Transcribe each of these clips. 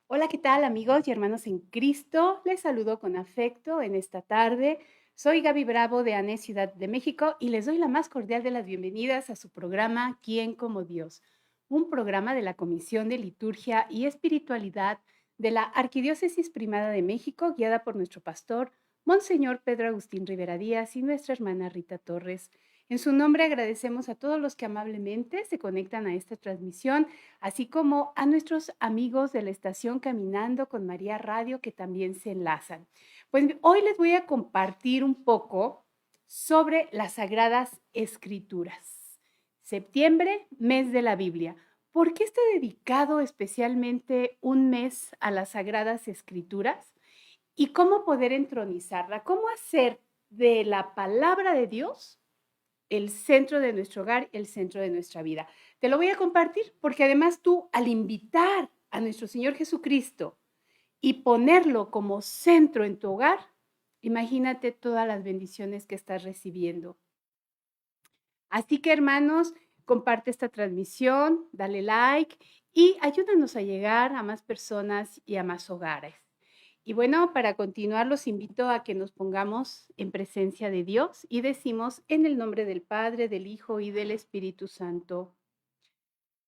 Hola, ¿qué tal amigos y hermanos en Cristo? Les saludo con afecto en esta tarde. Soy Gaby Bravo de ANE Ciudad de México y les doy la más cordial de las bienvenidas a su programa ¿Quién como Dios? Un programa de la Comisión de Liturgia y Espiritualidad de la Arquidiócesis Primada de México, guiada por nuestro pastor, Monseñor Pedro Agustín Rivera Díaz y nuestra hermana Rita Torres. En su nombre agradecemos a todos los que amablemente se conectan a esta transmisión, así como a nuestros amigos de la estación Caminando con María Radio que también se enlazan. Pues hoy les voy a compartir un poco sobre las Sagradas Escrituras. Septiembre, mes de la Biblia. ¿Por qué está dedicado especialmente un mes a las Sagradas Escrituras? ¿Y cómo poder entronizarla? ¿Cómo hacer de la palabra de Dios el centro de nuestro hogar, el centro de nuestra vida? Te lo voy a compartir porque además tú, al invitar a nuestro Señor Jesucristo y ponerlo como centro en tu hogar, imagínate todas las bendiciones que estás recibiendo. Así que, hermanos, comparte esta transmisión, dale like y ayúdanos a llegar a más personas y a más hogares. Y bueno, para continuar, los invito a que nos pongamos en presencia de Dios y decimos en el nombre del Padre, del Hijo y del Espíritu Santo: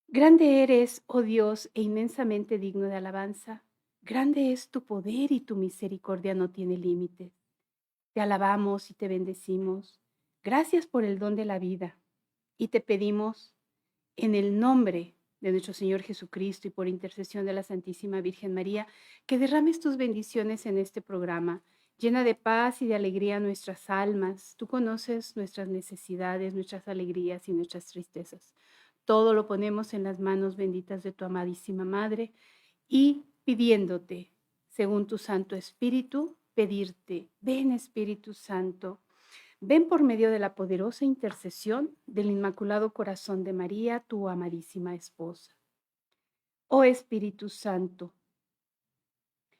Grande eres, oh Dios, e inmensamente digno de alabanza. Grande es tu poder y tu misericordia no tiene límites. Te alabamos y te bendecimos. Gracias por el don de la vida. Y te pedimos, en el nombre de nuestro Señor Jesucristo y por intercesión de la Santísima Virgen María, que derrames tus bendiciones en este programa. Llena de paz y de alegría nuestras almas. Tú conoces nuestras necesidades, nuestras alegrías y nuestras tristezas. Todo lo ponemos en las manos benditas de tu amadísima Madre y pidiéndote, según tu Santo Espíritu, pedirte: ven Espíritu Santo, ven por medio de la poderosa intercesión del Inmaculado Corazón de María, tu amadísima esposa. Oh Espíritu Santo,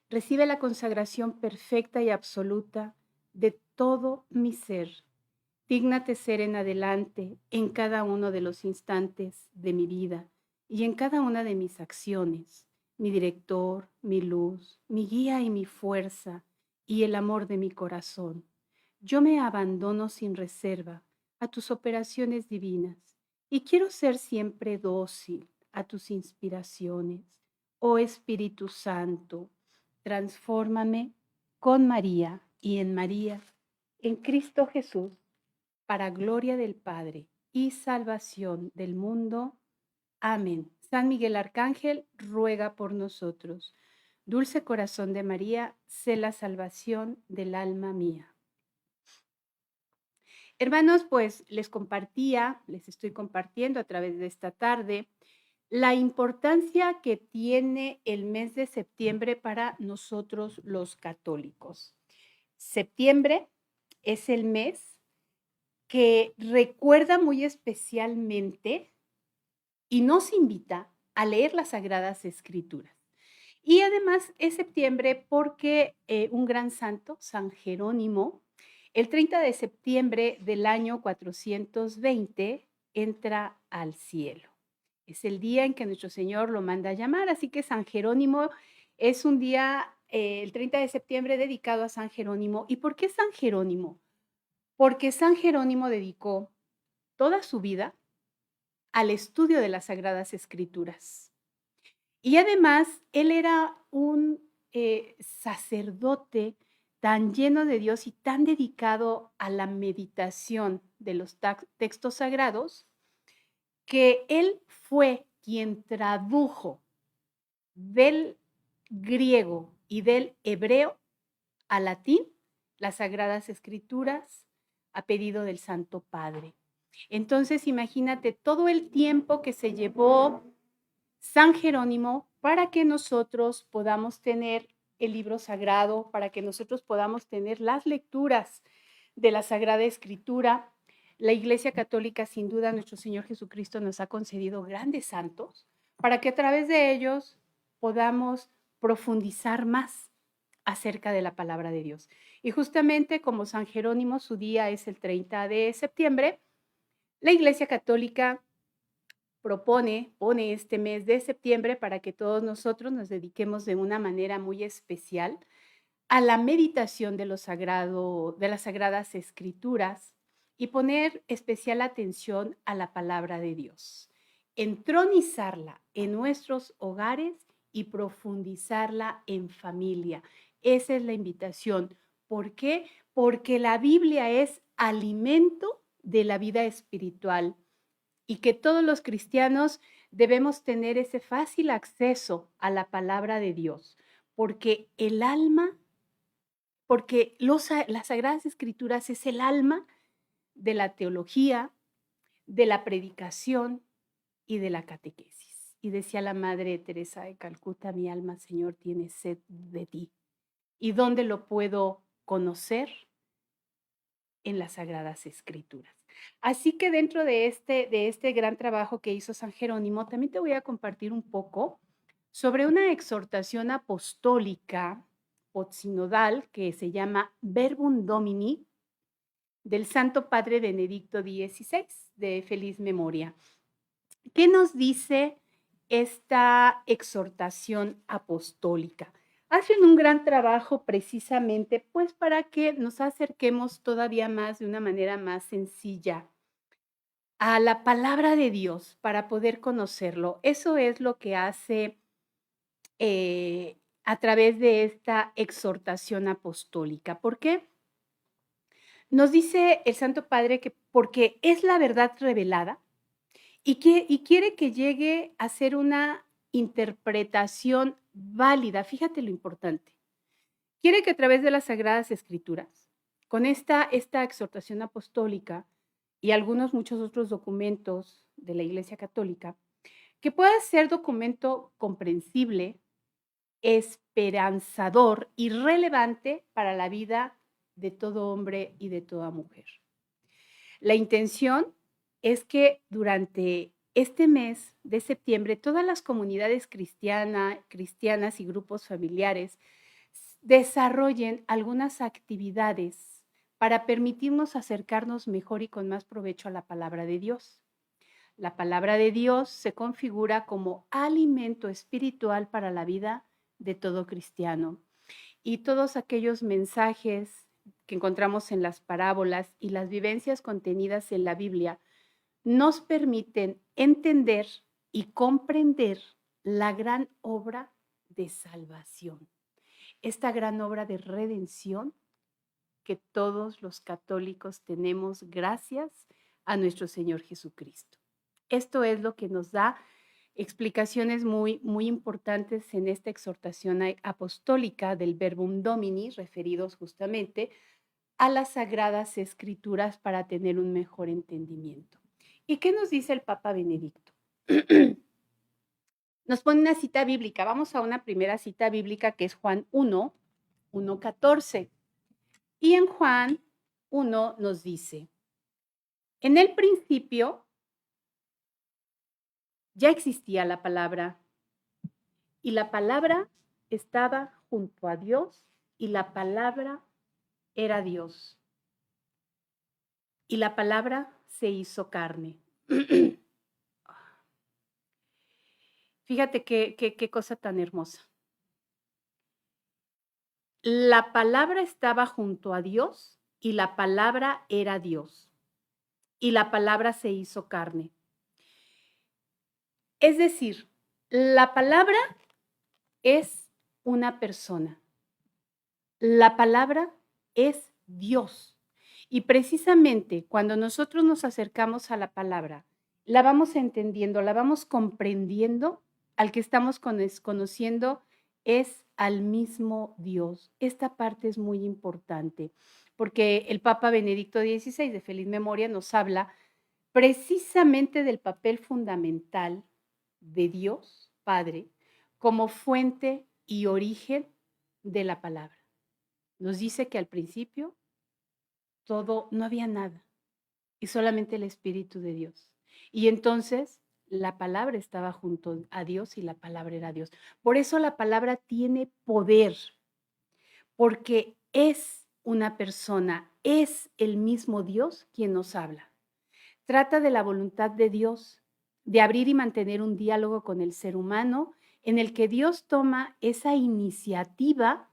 recibe la consagración perfecta y absoluta de todo mi ser. Dígnate ser en adelante en cada uno de los instantes de mi vida y en cada una de mis acciones, mi director, mi luz, mi guía y mi fuerza y el amor de mi corazón. Yo me abandono sin reserva a tus operaciones divinas y quiero ser siempre dócil a tus inspiraciones. Oh Espíritu Santo, transfórmame con María y en María, en Cristo Jesús, para gloria del Padre y salvación del mundo. Amén. San Miguel Arcángel, ruega por nosotros. Dulce corazón de María, sé la salvación del alma mía. Hermanos, pues les estoy compartiendo a través de esta tarde la importancia que tiene el mes de septiembre para nosotros los católicos. Septiembre es el mes que recuerda muy especialmente y nos invita a leer las Sagradas Escrituras. Y además es septiembre porque un gran santo, San Jerónimo, el 30 de septiembre del año 420 entra al cielo. Es el día en que nuestro Señor lo manda a llamar, así que San Jerónimo es un día, el 30 de septiembre, dedicado a San Jerónimo. ¿Y por qué San Jerónimo? Porque San Jerónimo dedicó toda su vida al estudio de las Sagradas Escrituras. Y además, él era un sacerdote tan lleno de Dios y tan dedicado a la meditación de los textos sagrados, que él fue quien tradujo del griego y del hebreo al latín las Sagradas Escrituras a pedido del Santo Padre. Entonces, imagínate todo el tiempo que se llevó San Jerónimo para que nosotros podamos tener el libro sagrado, para que nosotros podamos tener las lecturas de la Sagrada Escritura. La Iglesia Católica, sin duda, nuestro Señor Jesucristo nos ha concedido grandes santos para que a través de ellos podamos profundizar más acerca de la palabra de Dios. Y justamente como San Jerónimo, su día es el 30 de septiembre, la Iglesia Católica pone este mes de septiembre para que todos nosotros nos dediquemos de una manera muy especial a la meditación de las sagradas escrituras y poner especial atención a la palabra de Dios, entronizarla en nuestros hogares y profundizarla en familia. Esa es la invitación. ¿Por qué? Porque la Biblia es alimento de la vida espiritual y que todos los cristianos debemos tener ese fácil acceso a la palabra de Dios, porque el alma, porque las Sagradas Escrituras es el alma de la teología, de la predicación y de la catequesis. Y decía la Madre Teresa de Calcuta, mi alma, Señor, tiene sed de ti. ¿Y dónde lo puedo conocer? En las Sagradas Escrituras. Así que dentro de este gran trabajo que hizo San Jerónimo, también te voy a compartir un poco sobre una exhortación apostólica o sinodal que se llama Verbum Domini del Santo Padre Benedicto XVI, de feliz memoria. ¿Qué nos dice esta exhortación apostólica? Hacen un gran trabajo precisamente pues para que nos acerquemos todavía más de una manera más sencilla a la palabra de Dios para poder conocerlo. Eso es lo que hace a través de esta exhortación apostólica. ¿Por qué? Nos dice el Santo Padre que porque es la verdad revelada y quiere que llegue a ser una interpretación válida. Fíjate lo importante. Quiere que a través de las Sagradas Escrituras, con esta exhortación apostólica y algunos muchos otros documentos de la Iglesia Católica, que pueda ser documento comprensible, esperanzador y relevante para la vida de todo hombre y de toda mujer. La intención es que durante este mes de septiembre todas las comunidades cristianas y grupos familiares desarrollen algunas actividades para permitirnos acercarnos mejor y con más provecho a la palabra de Dios. La palabra de Dios se configura como alimento espiritual para la vida de todo cristiano. Y todos aquellos mensajes que encontramos en las parábolas y las vivencias contenidas en la Biblia nos permiten entender y comprender la gran obra de salvación, esta gran obra de redención que todos los católicos tenemos gracias a nuestro Señor Jesucristo. Esto es lo que nos da explicaciones muy, muy importantes en esta exhortación apostólica del Verbum Domini, referidos justamente a las Sagradas Escrituras para tener un mejor entendimiento. ¿Y qué nos dice el Papa Benedicto? Nos pone una cita bíblica. Vamos a una primera cita bíblica que es Juan 1, 1:14. Y en Juan 1 nos dice, en el principio ya existía la palabra y la palabra estaba junto a Dios y la palabra era Dios. Y la palabra se hizo carne. Fíjate qué cosa tan hermosa. La palabra estaba junto a Dios y la palabra era Dios. Y la palabra se hizo carne. Es decir, la palabra es una persona. La palabra es Dios. Y precisamente cuando nosotros nos acercamos a la palabra, la vamos entendiendo, la vamos comprendiendo, al que estamos conociendo es al mismo Dios. Esta parte es muy importante porque el Papa Benedicto XVI, de feliz memoria, nos habla precisamente del papel fundamental de Dios Padre como fuente y origen de la palabra. Nos dice que al principio no había nada y solamente el Espíritu de Dios. Y entonces la palabra estaba junto a Dios y la palabra era Dios. Por eso la palabra tiene poder, porque es una persona, es el mismo Dios quien nos habla. Trata de la voluntad de Dios, de abrir y mantener un diálogo con el ser humano en el que Dios toma esa iniciativa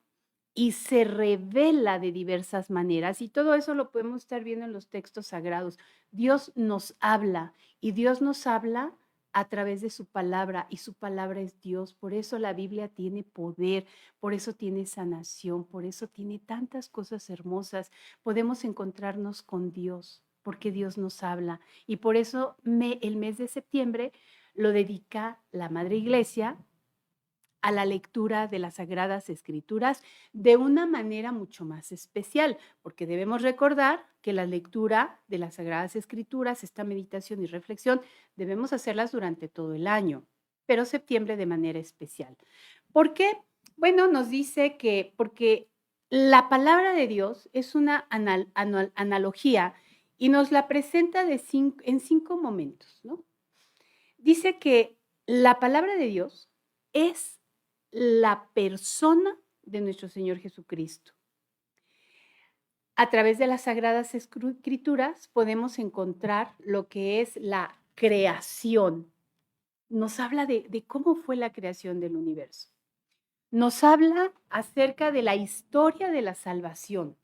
y se revela de diversas maneras. Y todo eso lo podemos estar viendo en los textos sagrados. Dios nos habla y Dios nos habla a través de su palabra y su palabra es Dios. Por eso la Biblia tiene poder, por eso tiene sanación, por eso tiene tantas cosas hermosas. Podemos encontrarnos con Dios porque Dios nos habla. Y por eso el mes de septiembre lo dedica la Madre Iglesia a la lectura de las Sagradas Escrituras de una manera mucho más especial, porque debemos recordar que la lectura de las Sagradas Escrituras, esta meditación y reflexión, debemos hacerlas durante todo el año, pero septiembre de manera especial. ¿Por qué? Bueno, nos dice que porque la palabra de Dios es una analogía y nos la presenta en 5 momentos, ¿no? Dice que la palabra de Dios es la persona de nuestro Señor Jesucristo. A través de las Sagradas Escrituras podemos encontrar lo que es la creación. Nos habla de cómo fue la creación del universo. Nos habla acerca de la historia de la salvación.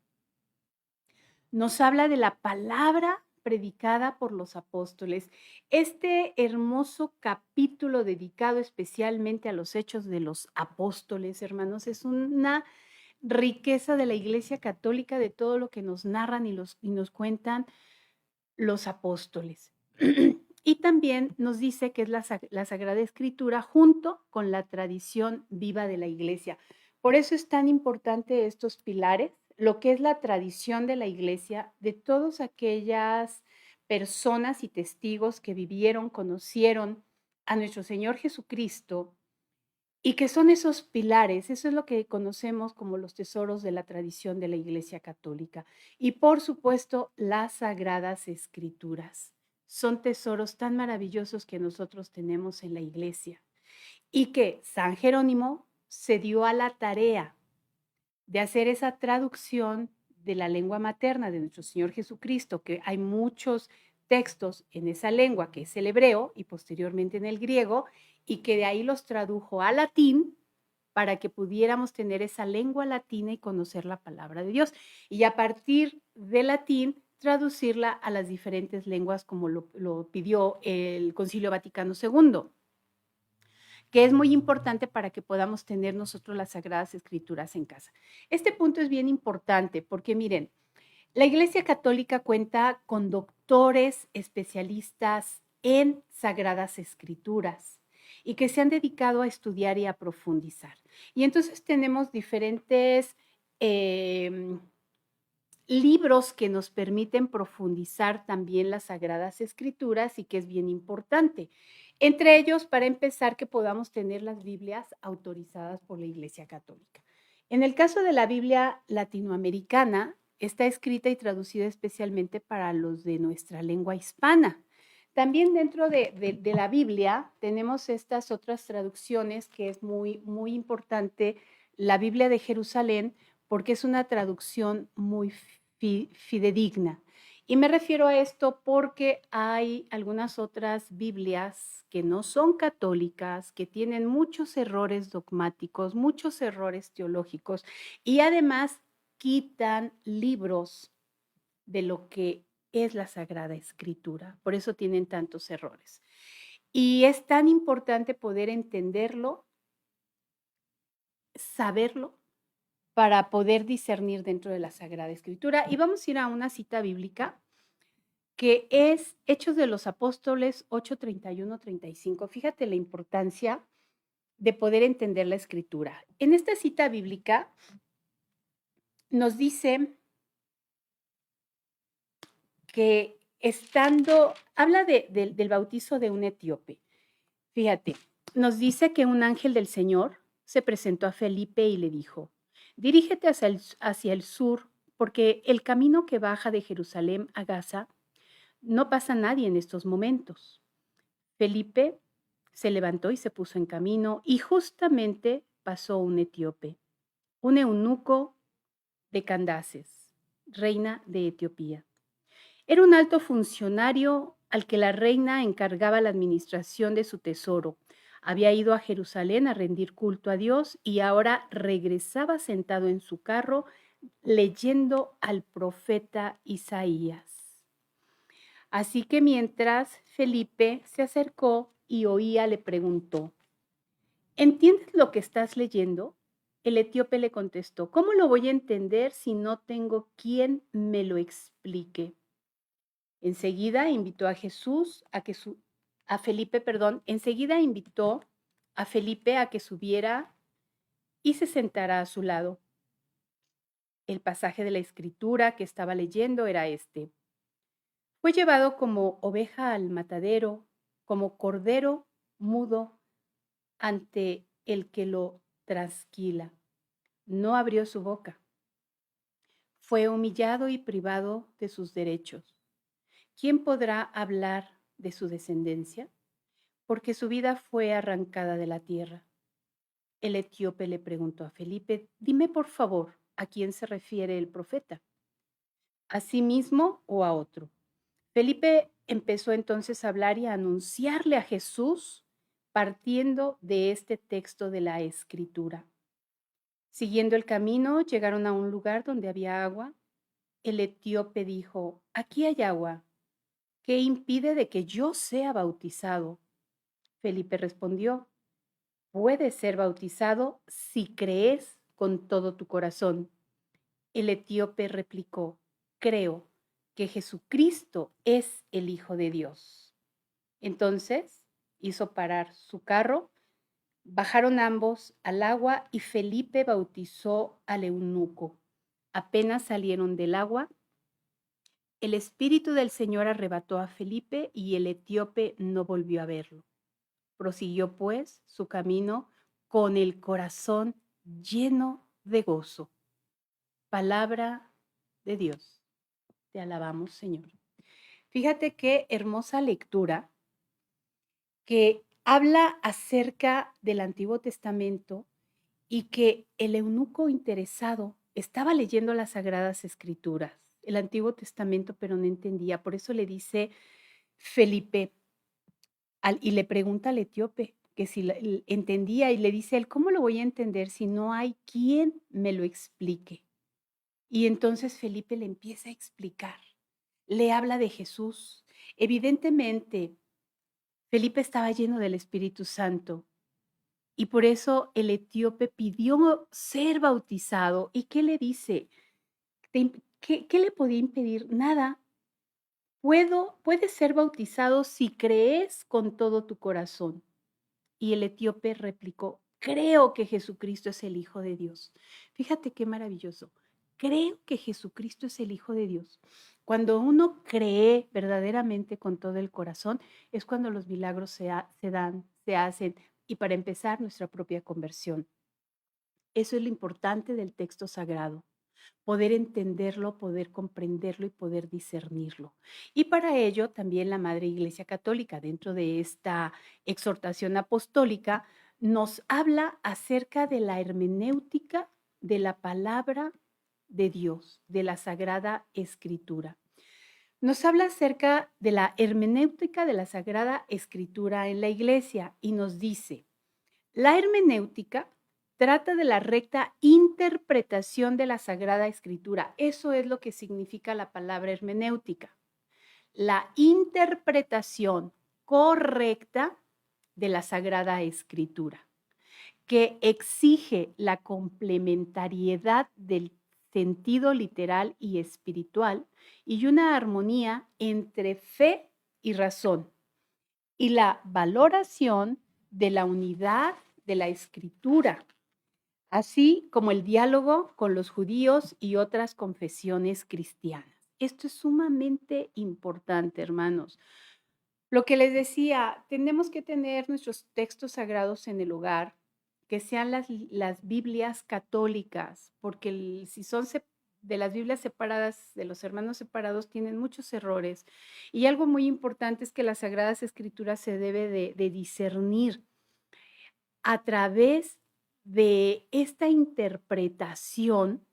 Nos habla de la palabra predicada por los apóstoles. Este hermoso capítulo dedicado especialmente a los hechos de los apóstoles, hermanos, es una riqueza de la Iglesia Católica, de todo lo que nos narran y nos cuentan los apóstoles. Y también nos dice que es la Sagrada Escritura junto con la tradición viva de la Iglesia. Por eso es tan importante estos pilares, lo que es la tradición de la Iglesia, de todas aquellas personas y testigos que vivieron, conocieron a nuestro Señor Jesucristo y que son esos pilares, eso es lo que conocemos como los tesoros de la tradición de la Iglesia Católica. Y por supuesto, las Sagradas Escrituras. Son tesoros tan maravillosos que nosotros tenemos en la Iglesia y que San Jerónimo se dio a la tarea de hacer esa traducción de la lengua materna de nuestro Señor Jesucristo, que hay muchos textos en esa lengua, que es el hebreo y posteriormente en el griego, y que de ahí los tradujo a latín para que pudiéramos tener esa lengua latina y conocer la palabra de Dios. Y a partir de latín, traducirla a las diferentes lenguas como lo pidió el Concilio Vaticano II, que es muy importante para que podamos tener nosotros las Sagradas Escrituras en casa. Este punto es bien importante porque miren, la Iglesia Católica cuenta con doctores especialistas en Sagradas Escrituras y que se han dedicado a estudiar y a profundizar. Y entonces tenemos diferentes libros que nos permiten profundizar también las Sagradas Escrituras y que es bien importante. Entre ellos, para empezar, que podamos tener las Biblias autorizadas por la Iglesia Católica. En el caso de la Biblia latinoamericana, está escrita y traducida especialmente para los de nuestra lengua hispana. También dentro de la Biblia tenemos estas otras traducciones que es muy, muy importante, la Biblia de Jerusalén, porque es una traducción muy fidedigna. Y me refiero a esto porque hay algunas otras Biblias que no son católicas, que tienen muchos errores dogmáticos, muchos errores teológicos y además quitan libros de lo que es la Sagrada Escritura. Por eso tienen tantos errores. Y es tan importante poder entenderlo, saberlo, para poder discernir dentro de la Sagrada Escritura. Y vamos a ir a una cita bíblica que es Hechos de los Apóstoles 8:31-35. Fíjate la importancia de poder entender la Escritura. En esta cita bíblica nos dice que habla del bautizo de un etíope. Fíjate, nos dice que un ángel del Señor se presentó a Felipe y le dijo, dirígete hacia el sur, porque el camino que baja de Jerusalén a Gaza no pasa nadie en estos momentos. Felipe se levantó y se puso en camino, y justamente pasó un etíope, un eunuco de Candaces, reina de Etiopía. Era un alto funcionario al que la reina encargaba la administración de su tesoro. Había ido a Jerusalén a rendir culto a Dios y ahora regresaba sentado en su carro leyendo al profeta Isaías. Así que mientras Felipe se acercó y oía, le preguntó: ¿entiendes lo que estás leyendo? El etíope le contestó: ¿cómo lo voy a entender si no tengo quien me lo explique? Enseguida invitó a Jesús a Felipe, perdón, enseguida invitó a Felipe a que subiera y se sentara a su lado. El pasaje de la escritura que estaba leyendo era este: fue llevado como oveja al matadero, como cordero mudo ante el que lo trasquila. No abrió su boca. Fue humillado y privado de sus derechos. ¿Quién podrá hablar de su descendencia? Porque su vida fue arrancada de la tierra. El etíope le preguntó a Felipe: dime por favor, ¿a quién se refiere el profeta? ¿A sí mismo o a otro? Felipe empezó entonces a hablar y a anunciarle a Jesús partiendo de este texto de la Escritura. Siguiendo el camino, llegaron a un lugar donde había agua. El etíope dijo: aquí hay agua. ¿Qué impide de que yo sea bautizado? Felipe respondió: puedes ser bautizado si crees con todo tu corazón. El etíope replicó: creo que Jesucristo es el Hijo de Dios. Entonces hizo parar su carro, bajaron ambos al agua y Felipe bautizó al eunuco. Apenas salieron del agua, el Espíritu del Señor arrebató a Felipe y el etíope no volvió a verlo. Prosiguió pues su camino con el corazón lleno de gozo. Palabra de Dios. Te alabamos, Señor. Fíjate qué hermosa lectura que habla acerca del Antiguo Testamento y que el eunuco interesado estaba leyendo las Sagradas Escrituras, el Antiguo Testamento, pero no entendía. Por eso le dice Felipe y le pregunta al etíope que si entendía y le dice él: ¿cómo lo voy a entender si no hay quien me lo explique? Y entonces Felipe le empieza a explicar, le habla de Jesús. Evidentemente, Felipe estaba lleno del Espíritu Santo y por eso el etíope pidió ser bautizado. ¿Y qué le dice? ¿Qué le podía impedir? Nada. Puedes ser bautizado si crees con todo tu corazón. Y el etíope replicó: creo que Jesucristo es el Hijo de Dios. Fíjate qué maravilloso. Creo que Jesucristo es el Hijo de Dios. Cuando uno cree verdaderamente con todo el corazón, es cuando los milagros se dan, se hacen. Y para empezar, nuestra propia conversión. Eso es lo importante del texto sagrado: poder entenderlo, poder comprenderlo y poder discernirlo. Y para ello también la Madre Iglesia Católica, dentro de esta exhortación apostólica, nos habla acerca de la hermenéutica de la palabra de Dios, de la Sagrada Escritura. Nos habla acerca de la hermenéutica de la Sagrada Escritura en la Iglesia y nos dice: la hermenéutica trata de la recta interpretación de la Sagrada Escritura. Eso es lo que significa la palabra hermenéutica. La interpretación correcta de la Sagrada Escritura, que exige la complementariedad del sentido literal y espiritual y una armonía entre fe y razón, y la valoración de la unidad de la Escritura, así como el diálogo con los judíos y otras confesiones cristianas. Esto es sumamente importante, hermanos. Lo que les decía, tenemos que tener nuestros textos sagrados en el hogar, que sean las Biblias católicas, porque si son de las Biblias separadas, de los hermanos separados, tienen muchos errores. Y algo muy importante es que las Sagradas Escrituras se debe de discernir a través de esta interpretación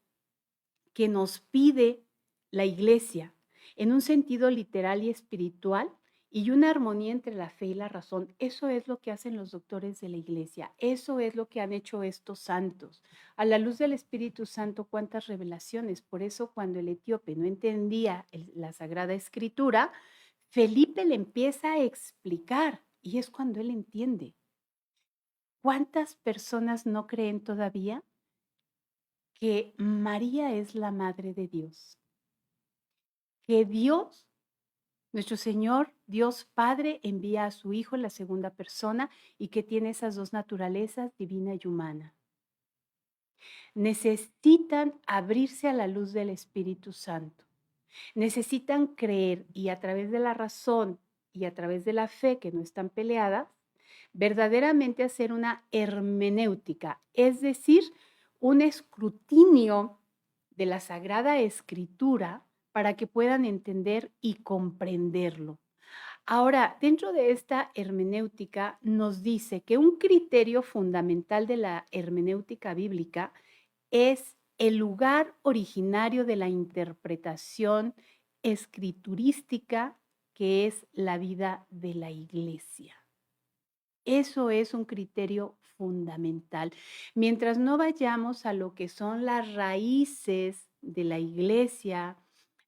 que nos pide la Iglesia en un sentido literal y espiritual y una armonía entre la fe y la razón. Eso es lo que hacen los doctores de la iglesia. Eso es lo que han hecho estos santos. A la luz del Espíritu Santo, cuántas revelaciones. Por eso cuando el etíope no entendía la Sagrada Escritura, Felipe le empieza a explicar y es cuando él entiende. ¿Cuántas personas no creen todavía que María es la Madre de Dios? Que Dios, nuestro Señor, Dios Padre, envía a su Hijo en la segunda persona y que tiene esas dos naturalezas, divina y humana. Necesitan abrirse a la luz del Espíritu Santo. Necesitan creer y a través de la razón y a través de la fe, que no están peleadas, verdaderamente hacer una hermenéutica, es decir, un escrutinio de la Sagrada Escritura para que puedan entender y comprenderlo. Ahora, dentro de esta hermenéutica nos dice que un criterio fundamental de la hermenéutica bíblica es el lugar originario de la interpretación escriturística, que es la vida de la iglesia. Eso es un criterio fundamental. Mientras no vayamos a lo que son las raíces de la iglesia,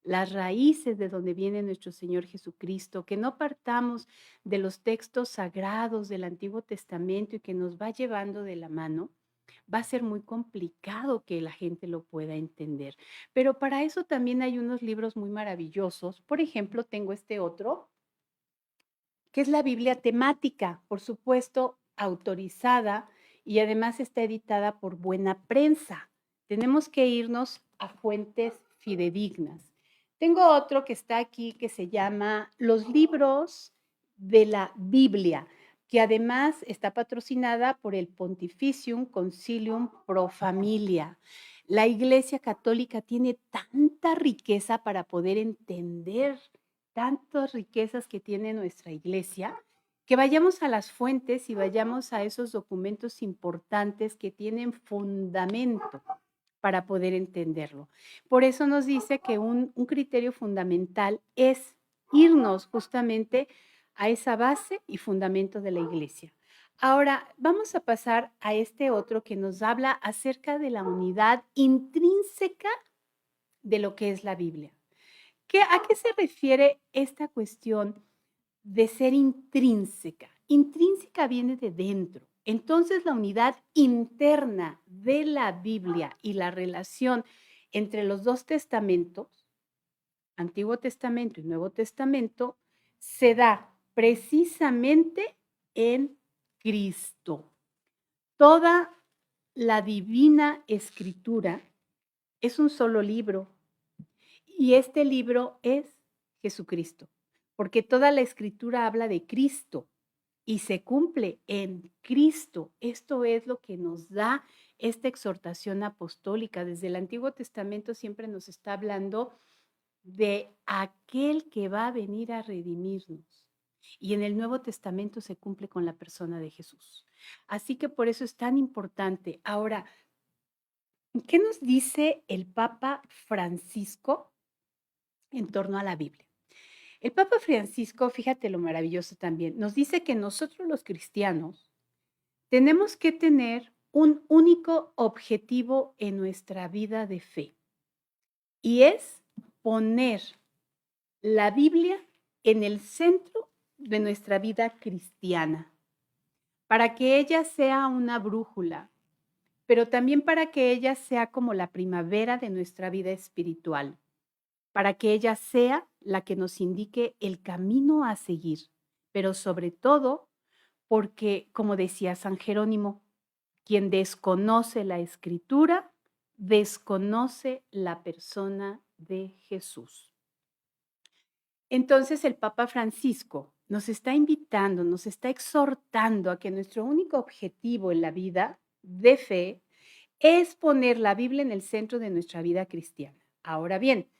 las raíces de donde viene nuestro Señor Jesucristo, que no partamos de los textos sagrados del Antiguo Testamento y que nos va llevando de la mano, va a ser muy complicado que la gente lo pueda entender. Pero para eso también hay unos libros muy maravillosos. Por ejemplo, tengo este otro, que es la Biblia temática, por supuesto, autorizada y además está editada por Buena Prensa. Tenemos que irnos a fuentes fidedignas. Tengo otro que está aquí que se llama Los libros de la Biblia, que además está patrocinada por el Pontificium Concilium Pro Familia. La Iglesia Católica tiene tanta riqueza para poder entender tantas riquezas que tiene nuestra iglesia, que vayamos a las fuentes y vayamos a esos documentos importantes que tienen fundamento para poder entenderlo. Por eso nos dice que un criterio fundamental es irnos justamente a esa base y fundamento de la iglesia. Ahora, vamos a pasar a este otro que nos habla acerca de la unidad intrínseca de lo que es la Biblia. ¿A qué se refiere esta cuestión de ser intrínseca? Intrínseca viene de dentro. Entonces, la unidad interna de la Biblia y la relación entre los dos testamentos, Antiguo Testamento y Nuevo Testamento, se da precisamente en Cristo. Toda la divina escritura es un solo libro. Y este libro es Jesucristo, porque toda la escritura habla de Cristo y se cumple en Cristo. Esto es lo que nos da esta exhortación apostólica. Desde el Antiguo Testamento siempre nos está hablando de aquel que va a venir a redimirnos. Y en el Nuevo Testamento se cumple con la persona de Jesús. Así que por eso es tan importante. Ahora, ¿qué nos dice el Papa Francisco en torno a la Biblia? El Papa Francisco, fíjate lo maravilloso también, nos dice que nosotros los cristianos tenemos que tener un único objetivo en nuestra vida de fe y es poner la Biblia en el centro de nuestra vida cristiana, para que ella sea una brújula, pero también para que ella sea como la primavera de nuestra vida espiritual, para que ella sea la que nos indique el camino a seguir, pero sobre todo porque, como decía San Jerónimo, quien desconoce la escritura, desconoce la persona de Jesús. Entonces el Papa Francisco nos está invitando, nos está exhortando a que nuestro único objetivo en la vida de fe es poner la Biblia en el centro de nuestra vida cristiana. Ahora bien,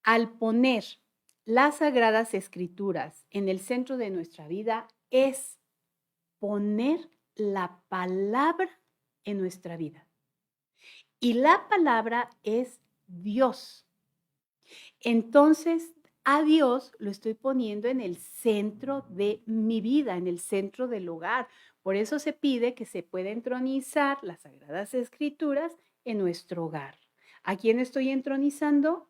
al poner las sagradas escrituras en el centro de nuestra vida es poner la palabra en nuestra vida. Y la palabra es Dios. Entonces, a Dios lo estoy poniendo en el centro de mi vida, en el centro del hogar. Por eso se pide que se pueda entronizar las Sagradas Escrituras en nuestro hogar. ¿A quién estoy entronizando?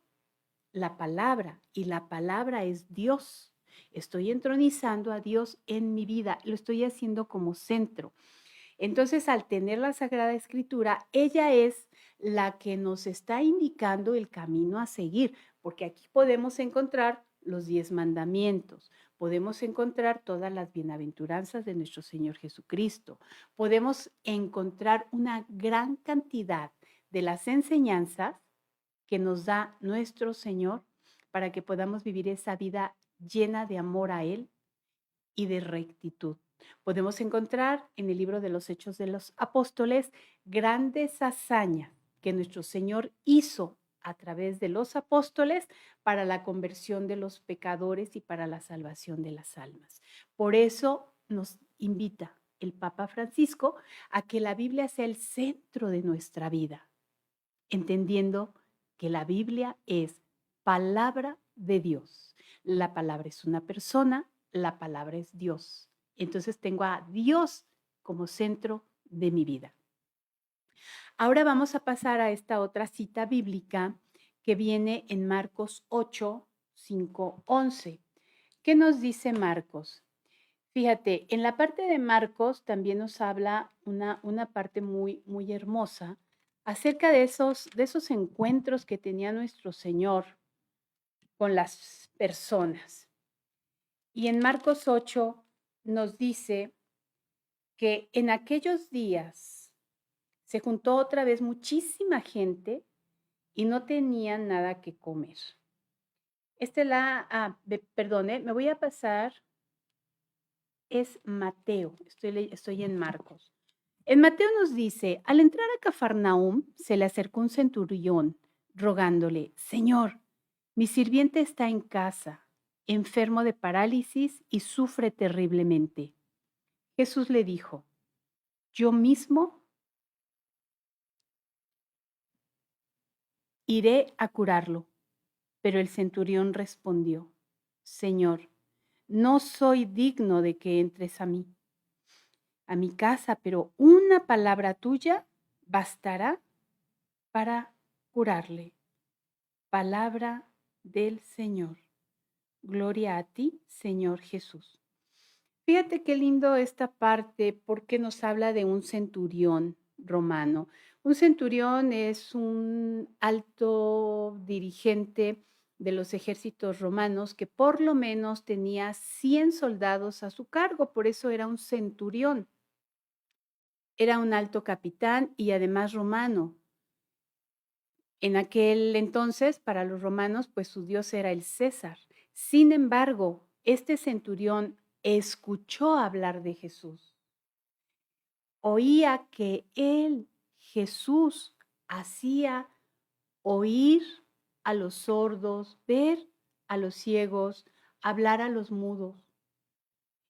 La palabra, y la palabra es Dios. Estoy entronizando a Dios en mi vida, lo estoy haciendo como centro. Entonces, al tener la Sagrada Escritura, ella es la que nos está indicando el camino a seguir, porque aquí podemos encontrar los 10 mandamientos, podemos encontrar todas las bienaventuranzas de nuestro Señor Jesucristo, podemos encontrar una gran cantidad de las enseñanzas que nos da nuestro Señor para que podamos vivir esa vida llena de amor a Él y de rectitud. Podemos encontrar en el libro de los Hechos de los Apóstoles grandes hazañas que nuestro Señor hizo a través de los apóstoles para la conversión de los pecadores y para la salvación de las almas. Por eso nos invita el Papa Francisco a que la Biblia sea el centro de nuestra vida, entendiendo que la Biblia es palabra de Dios. La palabra es una persona, la palabra es Dios. Entonces tengo a Dios como centro de mi vida. Ahora vamos a pasar a esta otra cita bíblica que viene en Marcos 8, 5, 11. ¿Qué nos dice Marcos? Fíjate, en la parte de Marcos también nos habla una parte muy, muy hermosa acerca de esos encuentros que tenía nuestro Señor con las personas. Y en Marcos 8 nos dice que en aquellos días se juntó otra vez muchísima gente y no tenían nada que comer. Perdone, me voy a pasar, es Mateo, estoy en Marcos. En Mateo nos dice, al entrar a Cafarnaúm, se le acercó un centurión rogándole, Señor, mi sirviente está en casa, enfermo de parálisis y sufre terriblemente. Jesús le dijo, yo mismo iré a curarlo. Pero el centurión respondió, Señor, no soy digno de que entres a mi casa, pero una palabra tuya bastará para curarle. Palabra del Señor. Gloria a ti, Señor Jesús. Fíjate qué lindo esta parte porque nos habla de un centurión romano. Un centurión es un alto dirigente de los ejércitos romanos que por lo menos tenía 100 soldados a su cargo, por eso era un centurión. Era un alto capitán y además romano. En aquel entonces, para los romanos, pues su dios era el César. Sin embargo, este centurión escuchó hablar de Jesús. Oía que él, Jesús, hacía oír a los sordos, ver a los ciegos, hablar a los mudos.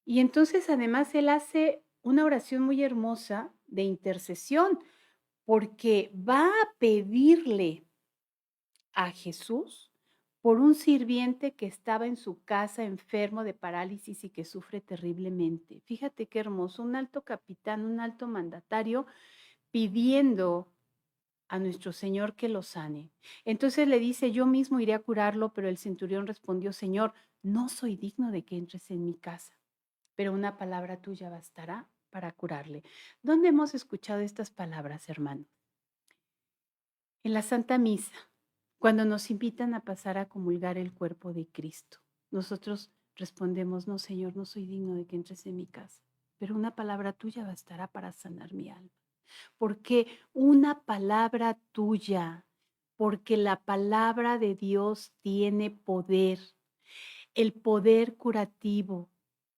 Y entonces además él hace una oración muy hermosa de intercesión, porque va a pedirle a Jesús por un sirviente que estaba en su casa enfermo de parálisis y que sufre terriblemente. Fíjate qué hermoso, un alto capitán, un alto mandatario pidiendo a nuestro Señor que lo sane. Entonces le dice, yo mismo iré a curarlo, pero el centurión respondió, Señor, no soy digno de que entres en mi casa, pero una palabra tuya bastará para curarle. ¿Dónde hemos escuchado estas palabras, hermano? En la Santa Misa, cuando nos invitan a pasar a comulgar el cuerpo de Cristo. Nosotros respondemos, no, Señor, no soy digno de que entres en mi casa, pero una palabra tuya bastará para sanar mi alma. Porque una palabra tuya, porque la palabra de Dios tiene poder, el poder curativo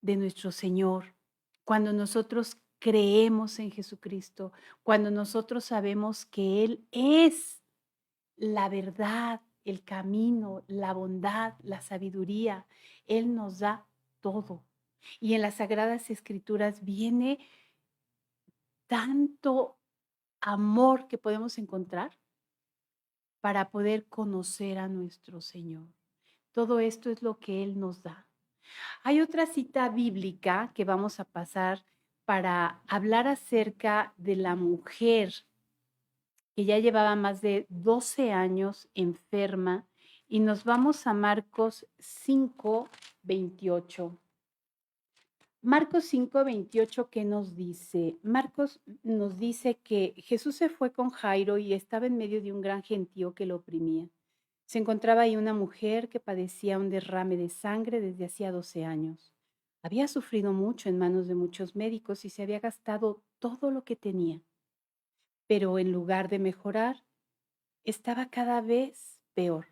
de nuestro Señor. Cuando nosotros creemos en Jesucristo, cuando nosotros sabemos que Él es la verdad, el camino, la bondad, la sabiduría, Él nos da todo. Y en las Sagradas Escrituras viene tanto amor que podemos encontrar para poder conocer a nuestro Señor. Todo esto es lo que Él nos da. Hay otra cita bíblica que vamos a pasar para hablar acerca de la mujer que ya llevaba más de 12 años enferma y nos vamos a Marcos 5:28. Marcos 5:28, ¿qué nos dice? Marcos nos dice que Jesús se fue con Jairo y estaba en medio de un gran gentío que lo oprimía. Se encontraba ahí una mujer que padecía un derrame de sangre desde hacía 12 años. Había sufrido mucho en manos de muchos médicos y se había gastado todo lo que tenía. Pero en lugar de mejorar, estaba cada vez peor.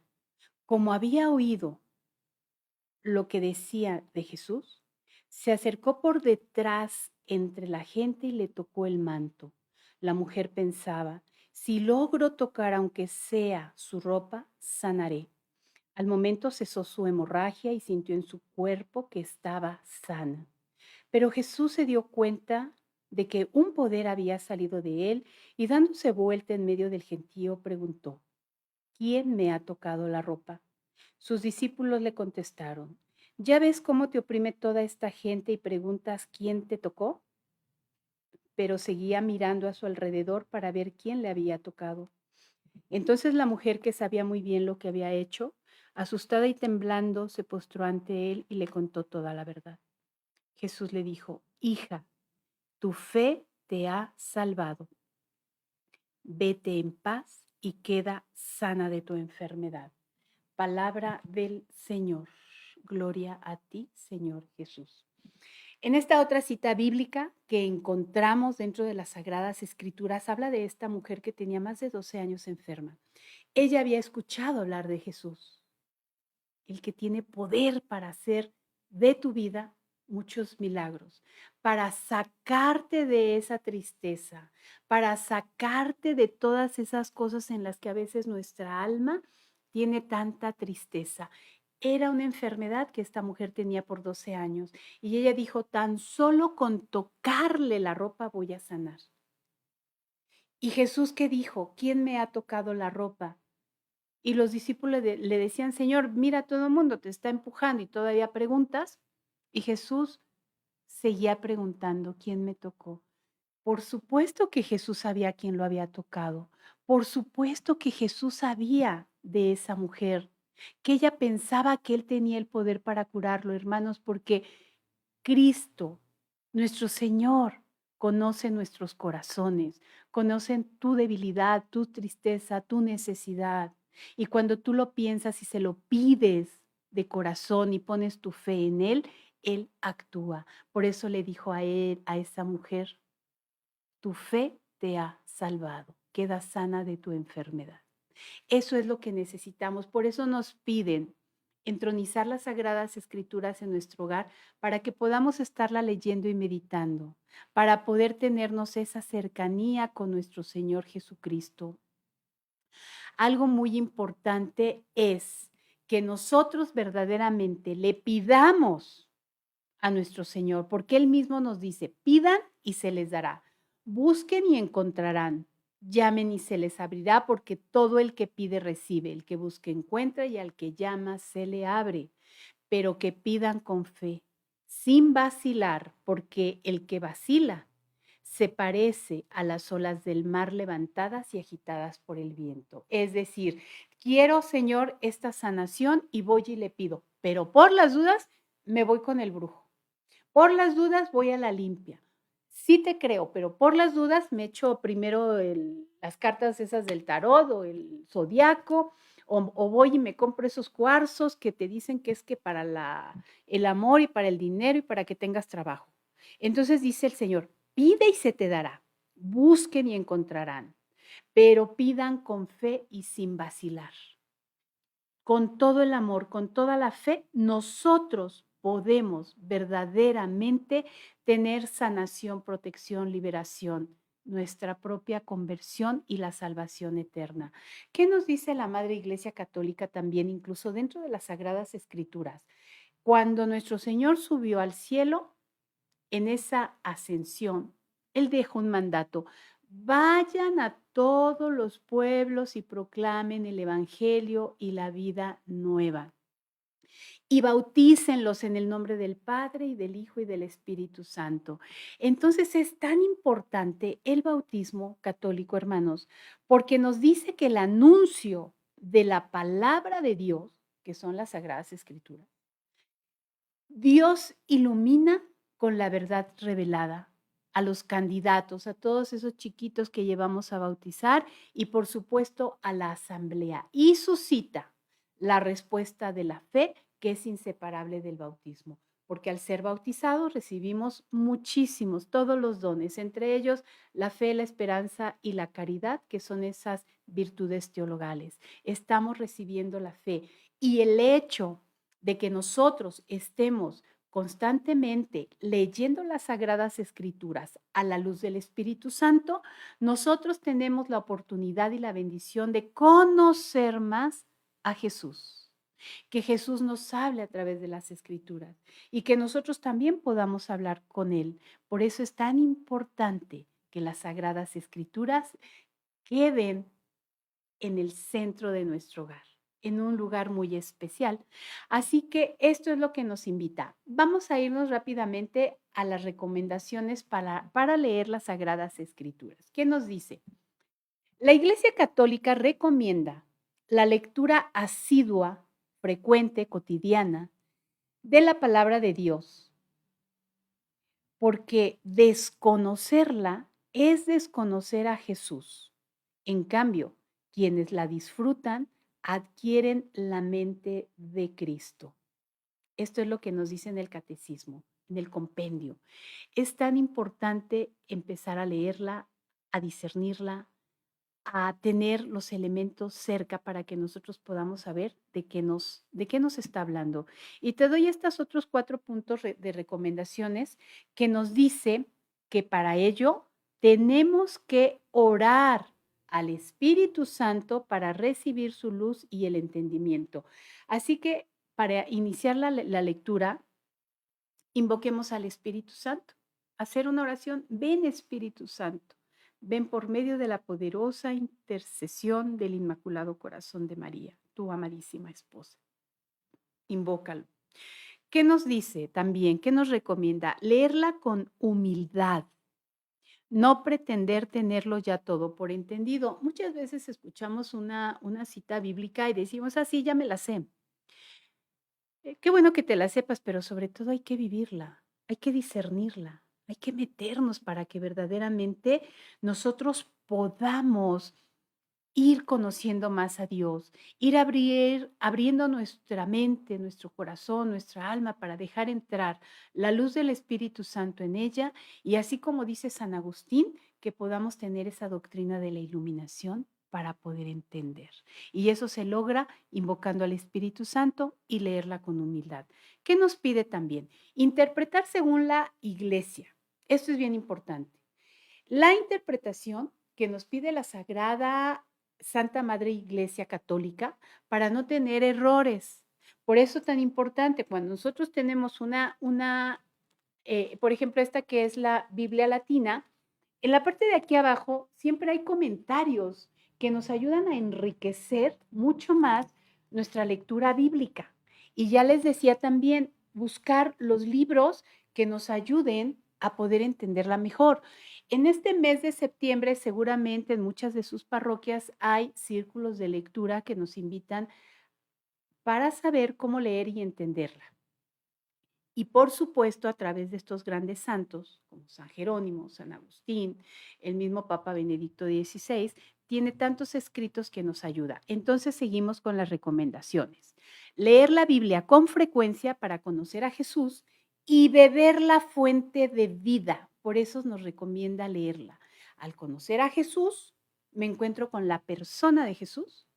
Como había oído lo que decía de Jesús, se acercó por detrás entre la gente y le tocó el manto. La mujer pensaba, si logro tocar aunque sea su ropa, sanaré. Al momento cesó su hemorragia y sintió en su cuerpo que estaba sana. Pero Jesús se dio cuenta de que un poder había salido de él y dándose vuelta en medio del gentío preguntó, ¿quién me ha tocado la ropa? Sus discípulos le contestaron, ¿ya ves cómo te oprime toda esta gente y preguntas quién te tocó? Pero seguía mirando a su alrededor para ver quién le había tocado. Entonces la mujer, que sabía muy bien lo que había hecho, asustada y temblando, se postró ante él y le contó toda la verdad. Jesús le dijo, hija, tu fe te ha salvado. Vete en paz y queda sana de tu enfermedad. Palabra del Señor. Gloria a ti, Señor Jesús. En esta otra cita bíblica que encontramos dentro de las Sagradas Escrituras, habla de esta mujer que tenía más de 12 años enferma. Ella había escuchado hablar de Jesús, el que tiene poder para hacer de tu vida muchos milagros, para sacarte de esa tristeza, para sacarte de todas esas cosas en las que a veces nuestra alma tiene tanta tristeza. Era una enfermedad que esta mujer tenía por 12 años y ella dijo, tan solo con tocarle la ropa voy a sanar. ¿Y Jesús qué dijo? ¿Quién me ha tocado la ropa? Y los discípulos le decían, Señor, mira, todo el mundo te está empujando y todavía preguntas. Y Jesús seguía preguntando, ¿quién me tocó? Por supuesto que Jesús sabía quién lo había tocado. Por supuesto que Jesús sabía de esa mujer, que ella pensaba que él tenía el poder para curarlo, hermanos, porque Cristo, nuestro Señor, conoce nuestros corazones, conoce tu debilidad, tu tristeza, tu necesidad. Y cuando tú lo piensas y se lo pides de corazón y pones tu fe en Él actúa. Por eso le dijo a él, a esa mujer, tu fe te ha salvado, queda sana de tu enfermedad. Eso es lo que necesitamos. Por eso nos piden entronizar las Sagradas Escrituras en nuestro hogar para que podamos estarla leyendo y meditando, para poder tenernos esa cercanía con nuestro Señor Jesucristo. Algo muy importante es que nosotros verdaderamente le pidamos a nuestro Señor, porque Él mismo nos dice, pidan y se les dará, busquen y encontrarán, llamen y se les abrirá, porque todo el que pide recibe, el que busca encuentra y al que llama se le abre, pero que pidan con fe, sin vacilar, porque el que vacila se parece a las olas del mar levantadas y agitadas por el viento. Es decir, quiero, Señor, esta sanación y voy y le pido, pero por las dudas me voy con el brujo. Por las dudas voy a la limpia. Sí te creo, pero por las dudas me echo primero las cartas esas del tarot o el zodiaco, o voy y me compro esos cuarzos que te dicen que es que para el amor y para el dinero y para que tengas trabajo. Entonces dice el Señor, pide y se te dará, busquen y encontrarán, pero pidan con fe y sin vacilar. Con todo el amor, con toda la fe, nosotros podemos verdaderamente tener sanación, protección, liberación, nuestra propia conversión y la salvación eterna. ¿Qué nos dice la Madre Iglesia Católica también, incluso dentro de las Sagradas Escrituras? Cuando nuestro Señor subió al cielo, en esa ascensión, Él dejó un mandato: vayan a todos los pueblos y proclamen el Evangelio y la vida nueva. y bautícenlos en el nombre del Padre y del Hijo y del Espíritu Santo. Entonces es tan importante el bautismo católico, hermanos, porque nos dice que el anuncio de la palabra de Dios, que son las Sagradas Escrituras, Dios ilumina con la verdad revelada a los candidatos, a todos esos chiquitos que llevamos a bautizar y por supuesto a la asamblea y suscita la respuesta de la fe que es inseparable del bautismo, porque al ser bautizados recibimos muchísimos, todos los dones, entre ellos la fe, la esperanza y la caridad, que son esas virtudes teologales. Estamos recibiendo la fe y el hecho de que nosotros estemos constantemente leyendo las Sagradas Escrituras a la luz del Espíritu Santo, nosotros tenemos la oportunidad y la bendición de conocer más a Jesús. Que Jesús nos hable a través de las Escrituras y que nosotros también podamos hablar con Él. Por eso es tan importante que las Sagradas Escrituras queden en el centro de nuestro hogar, en un lugar muy especial. Así que esto es lo que nos invita. Vamos a irnos rápidamente a las recomendaciones para leer las Sagradas Escrituras. ¿Qué nos dice? La Iglesia Católica recomienda la lectura asidua, frecuente, cotidiana, de la palabra de Dios, porque desconocerla es desconocer a Jesús. En cambio, quienes la disfrutan adquieren la mente de Cristo. Esto es lo que nos dice en el catecismo, en el compendio. Es tan importante empezar a leerla, a discernirla, a tener los elementos cerca para que nosotros podamos saber de qué nos está hablando. Y te doy estos otros 4 puntos de recomendaciones que nos dice que para ello tenemos que orar al Espíritu Santo para recibir su luz y el entendimiento. Así que para iniciar la lectura, invoquemos al Espíritu Santo. Hacer una oración, ven Espíritu Santo. Ven por medio de la poderosa intercesión del Inmaculado Corazón de María, tu amadísima esposa. Invócalo. ¿Qué nos dice también? ¿Qué nos recomienda? Leerla con humildad. No pretender tenerlo ya todo por entendido. Muchas veces escuchamos una cita bíblica y decimos, así ya me la sé. Qué bueno que te la sepas, pero sobre todo hay que vivirla, hay que discernirla, hay que meternos para que verdaderamente nosotros podamos ir conociendo más a Dios, ir abriendo nuestra mente, nuestro corazón, nuestra alma para dejar entrar la luz del Espíritu Santo en ella y así como dice San Agustín, que podamos tener esa doctrina de la iluminación para poder entender. Y eso se logra invocando al Espíritu Santo y leerla con humildad. ¿Qué nos pide también? Interpretar según la Iglesia. Esto es bien importante. La interpretación que nos pide la Sagrada Santa Madre Iglesia Católica para no tener errores. Por eso tan importante, cuando nosotros tenemos por ejemplo, esta que es la Biblia Latina, en la parte de aquí abajo siempre hay comentarios que nos ayudan a enriquecer mucho más nuestra lectura bíblica. Y ya les decía también, buscar los libros que nos ayuden a poder entenderla mejor. En este mes de septiembre, seguramente en muchas de sus parroquias hay círculos de lectura que nos invitan para saber cómo leer y entenderla. Y por supuesto, a través de estos grandes santos, como San Jerónimo, San Agustín, el mismo Papa Benedicto XVI, tiene tantos escritos que nos ayuda. Entonces seguimos con las recomendaciones. Leer la Biblia con frecuencia para conocer a Jesús y beber la fuente de vida. Por eso nos recomienda leerla. Al conocer a Jesús, me encuentro con la persona de Jesús,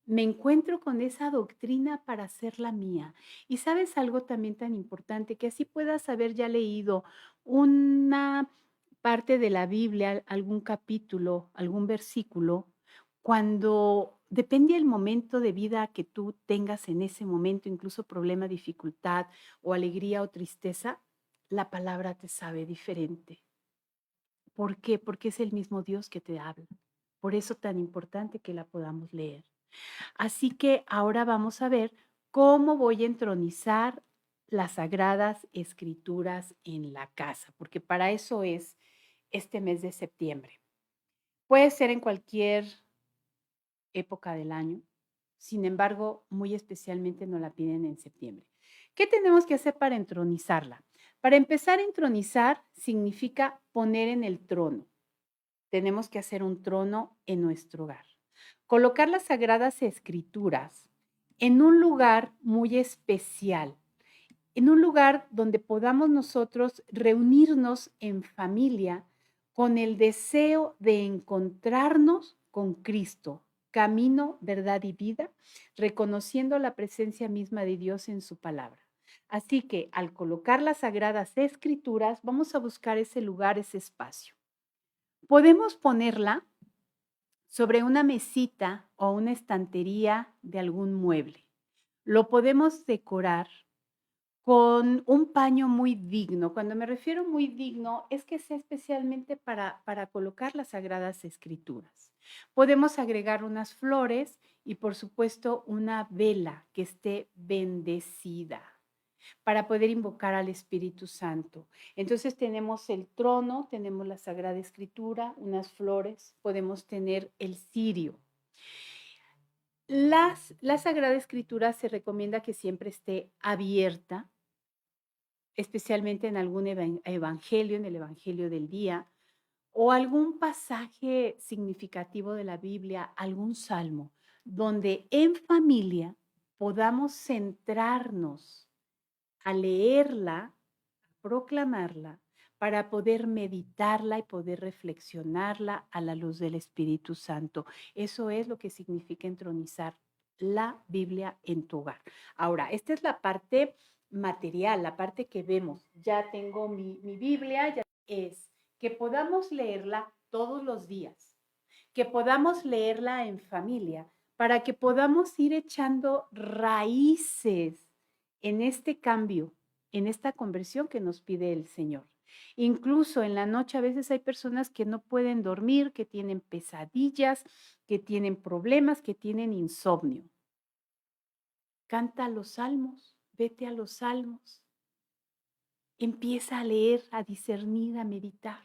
me encuentro con esa doctrina para hacerla mía. Y sabes algo también tan importante, que así puedas haber ya leído una parte de la Biblia, algún capítulo, algún versículo, cuando depende del momento de vida que tú tengas en ese momento, incluso problema, dificultad o alegría o tristeza, la palabra te sabe diferente. ¿Por qué? Porque es el mismo Dios que te habla. Por eso tan importante que la podamos leer. Así que ahora vamos a ver ¿Cómo voy a entronizar las sagradas escrituras en la casa? Porque para eso es este mes de septiembre. Puede ser en cualquier época del año, sin embargo, muy especialmente nos la piden en septiembre. ¿Qué tenemos que hacer para entronizarla? Para empezar, entronizar significa poner en el trono. Tenemos que hacer un trono en nuestro hogar. Colocar las sagradas escrituras en un lugar muy especial, en un lugar donde podamos nosotros reunirnos en familia con el deseo de encontrarnos con Cristo, camino, verdad y vida, reconociendo la presencia misma de Dios en su palabra. Así que al colocar las sagradas escrituras, vamos a buscar ese lugar, ese espacio. Podemos ponerla sobre una mesita o una estantería de algún mueble. Lo podemos decorar con un paño muy digno. Cuando me refiero muy digno, es que sea especialmente para colocar las sagradas escrituras. Podemos agregar unas flores y, por supuesto, una vela que esté bendecida para poder invocar al Espíritu Santo. Entonces tenemos el trono, tenemos la Sagrada Escritura, unas flores, podemos tener el cirio. La Sagrada Escritura se recomienda que siempre esté abierta, especialmente en algún evangelio, en el evangelio del día, o algún pasaje significativo de la Biblia, algún salmo, donde en familia podamos centrarnos a leerla, a proclamarla, para poder meditarla y poder reflexionarla a la luz del Espíritu Santo. Eso es lo que significa entronizar la Biblia en tu hogar. Ahora, esta es la parte material, la parte que vemos. Ya tengo mi Biblia, ya es que podamos leerla todos los días, que podamos leerla en familia, para que podamos ir echando raíces en este cambio, en esta conversión que nos pide el Señor. Incluso en la noche a veces hay personas que no pueden dormir, que tienen pesadillas, que tienen problemas, que tienen insomnio. Canta los salmos, vete a los salmos, empieza a leer, a discernir, a meditar.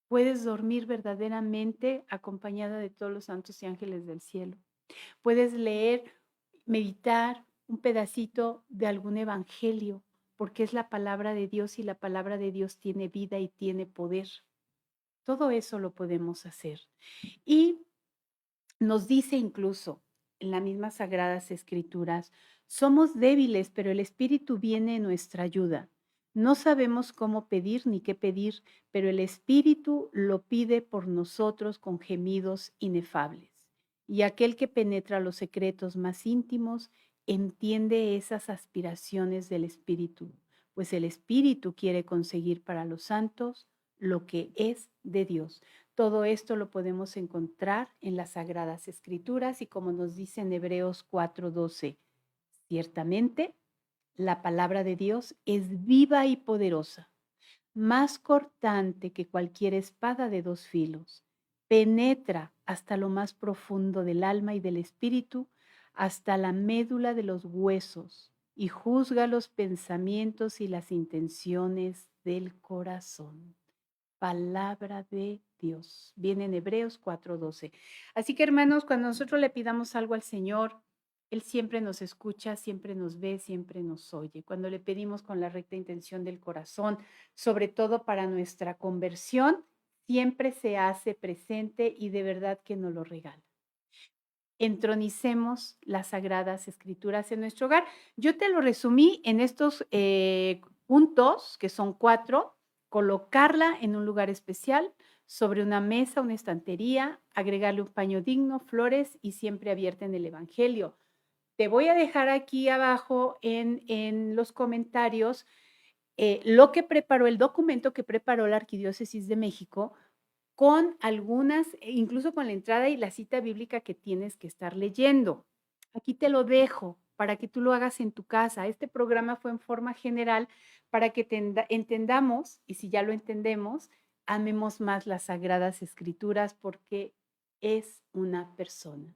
Puedes dormir verdaderamente acompañada de todos los santos y ángeles del cielo. Puedes leer, meditar un pedacito de algún evangelio, porque es la palabra de Dios y la palabra de Dios tiene vida y tiene poder. Todo eso lo podemos hacer. Y nos dice incluso en las mismas Sagradas Escrituras, somos débiles, pero el Espíritu viene en nuestra ayuda. No sabemos cómo pedir ni qué pedir, pero el Espíritu lo pide por nosotros con gemidos inefables. Y aquel que penetra los secretos más íntimos entiende esas aspiraciones del Espíritu, pues el Espíritu quiere conseguir para los santos lo que es de Dios. Todo esto lo podemos encontrar en las Sagradas Escrituras y como nos dice en Hebreos 4:12, ciertamente la palabra de Dios es viva y poderosa, más cortante que cualquier espada de dos filos, penetra hasta lo más profundo del alma y del espíritu, hasta la médula de los huesos y juzga los pensamientos y las intenciones del corazón. Palabra de Dios. Viene en Hebreos 4:12. Así que hermanos, cuando nosotros le pidamos algo al Señor, Él siempre nos escucha, siempre nos ve, siempre nos oye. Cuando le pedimos con la recta intención del corazón, sobre todo para nuestra conversión, siempre se hace presente y de verdad que nos lo regala. Entronicemos las sagradas escrituras en nuestro hogar. Yo te lo resumí en estos puntos, que son 4, colocarla en un lugar especial, sobre una mesa, una estantería, agregarle un paño digno, flores y siempre abierta en el Evangelio. Te voy a dejar aquí abajo en los comentarios lo que preparó, el documento que preparó la Arquidiócesis de México con algunas, incluso con la entrada y la cita bíblica que tienes que estar leyendo. Aquí te lo dejo para que tú lo hagas en tu casa. Este programa fue en forma general para que entendamos, y si ya lo entendemos, amemos más las Sagradas Escrituras porque es una persona.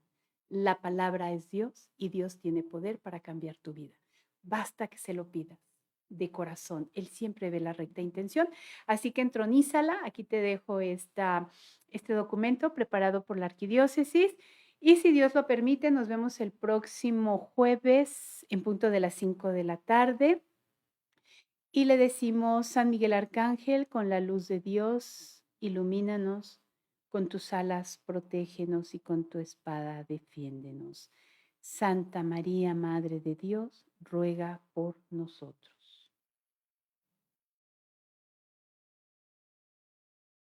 La palabra es Dios y Dios tiene poder para cambiar tu vida. Basta que se lo pidas de corazón. Él siempre ve la recta intención. Así que entronízala. Aquí te dejo este documento preparado por la arquidiócesis. Y si Dios lo permite, nos vemos el próximo jueves en punto de las 5 de la tarde. Y le decimos, San Miguel Arcángel, con la luz de Dios, ilumínanos, con tus alas protégenos y con tu espada defiéndenos. Santa María, Madre de Dios, ruega por nosotros.